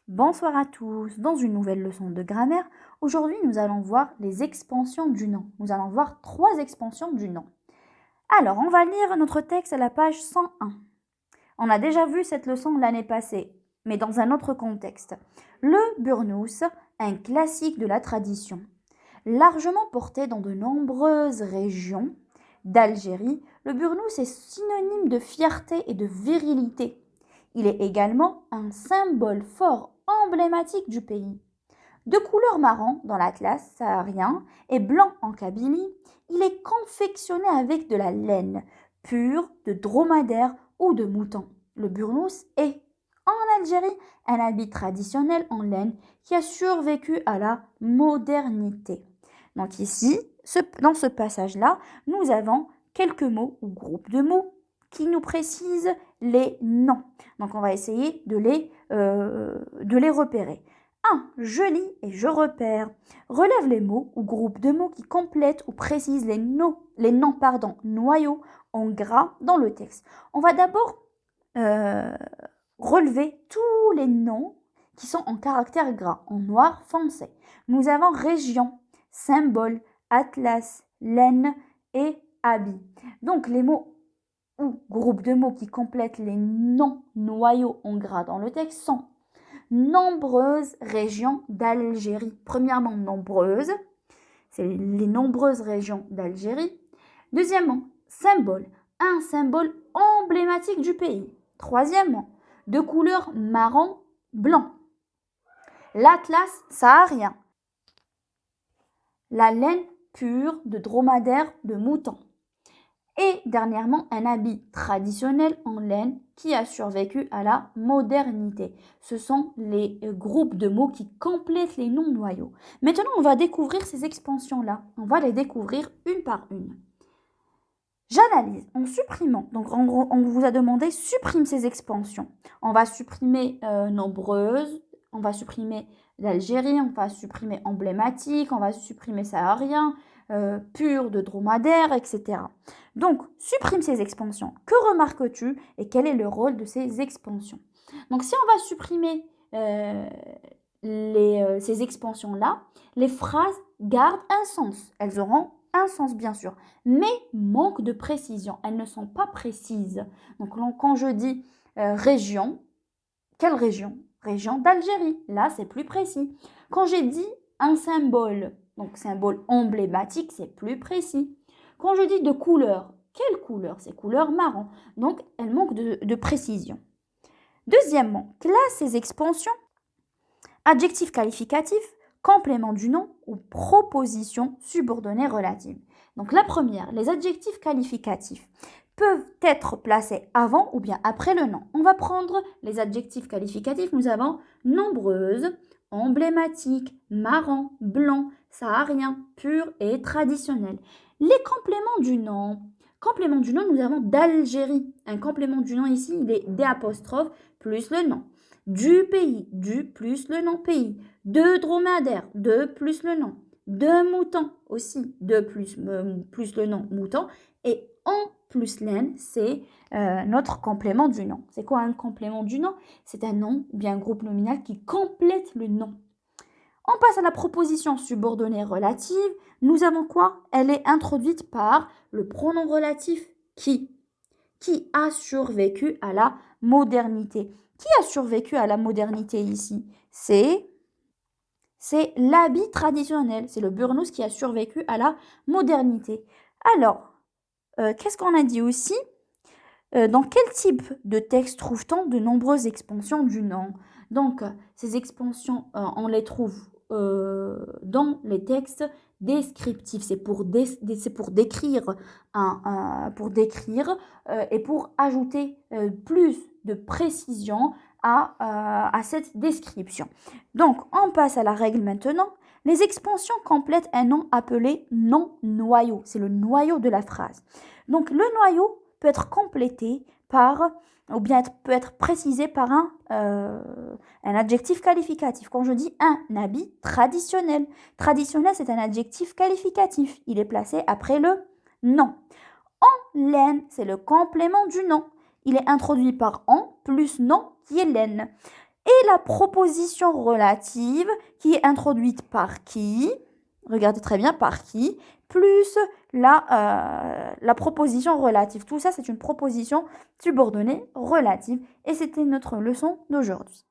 Bonsoir à tous. Dans une nouvelle leçon de grammaire, aujourd'hui nous allons voir les expansions du nom. Nous allons voir 3 expansions du nom. Alors, on va lire notre texte à la page 101. On a déjà vu cette leçon l'année passée, mais dans un autre contexte. Le burnous, un classique de la tradition. Largement porté dans de nombreuses régions d'Algérie, le burnous est synonyme de fierté et de virilité. Il est également un symbole fort emblématique du pays. De couleur marron dans l'Atlas saharien et blanc en Kabylie, il est confectionné avec de la laine pure de dromadaire ou de mouton. Le burnous est, en Algérie, un habit traditionnel en laine qui a survécu à la modernité. Donc ici, dans ce passage-là, nous avons quelques mots ou groupes de mots qui nous précisent les noms. Donc on va essayer de les repérer. 1. Je lis et je repère. Relève les mots ou groupes de mots qui complètent ou précisent les noms noyaux en gras dans le texte. On va d'abord relever tous les noms qui sont en caractère gras, en noir foncé. Nous avons région, symbole, atlas, laine et habit. Donc les mots ou groupes de mots qui complètent les noms noyaux en gras dans le texte sont nombreuses régions d'Algérie. Premièrement, nombreuses, c'est les nombreuses régions d'Algérie. Deuxièmement, symbole, un symbole emblématique du pays. Troisièmement, de couleur marron-blanc. L'atlas saharien. La laine pure de dromadaire de mouton. Et dernièrement, un habit traditionnel en laine qui a survécu à la modernité. Ce sont les groupes de mots qui complètent les noms noyaux. Maintenant, on va découvrir ces expansions-là. On va les découvrir une par une. J'analyse en supprimant. Donc, en gros, on vous a demandé supprime ces expansions. On va supprimer nombreuses, on va supprimer l'Algérie, on va supprimer emblématique, on va supprimer saharien, pur de dromadaire, etc. Donc, supprime ces expansions. Que remarques-tu et quel est le rôle de ces expansions? Donc, si on va supprimer ces expansions-là, les phrases gardent un sens. Elles auront un sens, bien sûr, mais manque de précision. Elles ne sont pas précises. Donc, quand je dis région, quelle région? Région d'Algérie. Là, c'est plus précis. Quand j'ai dit un symbole, donc symbole emblématique, c'est plus précis. Quand je dis de couleur, quelle couleur? C'est couleur marron. Donc, elle manque de précision. Deuxièmement, classe ces expansions. Adjectif qualificatif, complément du nom ou proposition subordonnée relative. Donc la première, les adjectifs qualificatifs peuvent être placés avant ou bien après le nom. On va prendre les adjectifs qualificatifs. Nous avons nombreuse, emblématique, marron, blanc, saharien, pur et traditionnel. Les compléments du nom. Complément du nom, nous avons d'Algérie. Un complément du nom ici, il est d'apostrophe plus le nom. Du pays, du plus le nom pays. De dromadaire, de plus le nom. De mouton aussi, de plus le nom mouton. Et en plus laine, c'est notre complément du nom. C'est quoi un complément du nom? C'est un nom ou bien un groupe nominal qui complète le nom. On passe à la proposition subordonnée relative. Nous avons quoi? Elle est introduite par le pronom relatif qui a survécu à la modernité. Qui a survécu à la modernité ici? C'est l'habit traditionnel. C'est le burnous qui a survécu à la modernité. Alors, qu'est-ce qu'on a dit aussi? Dans quel type de texte trouve-t-on de nombreuses expansions du nom? Donc, ces expansions, on les trouve dans les textes descriptifs. C'est pour décrire, et pour ajouter plus de précision à cette description. Donc, on passe à la règle maintenant. Les expansions complètent un nom appelé nom noyau. C'est le noyau de la phrase. Donc, le noyau peut être complété par, ou bien peut être précisé par un adjectif qualificatif. Quand je dis un habit traditionnel, traditionnel c'est un adjectif qualificatif. Il est placé après le nom. En laine, c'est le complément du nom. Il est introduit par en plus nom qui est laine. et la proposition relative qui est introduite par qui, regardez très bien, par qui, plus la proposition relative. Tout ça, c'est une proposition subordonnée relative. Et c'était notre leçon d'aujourd'hui.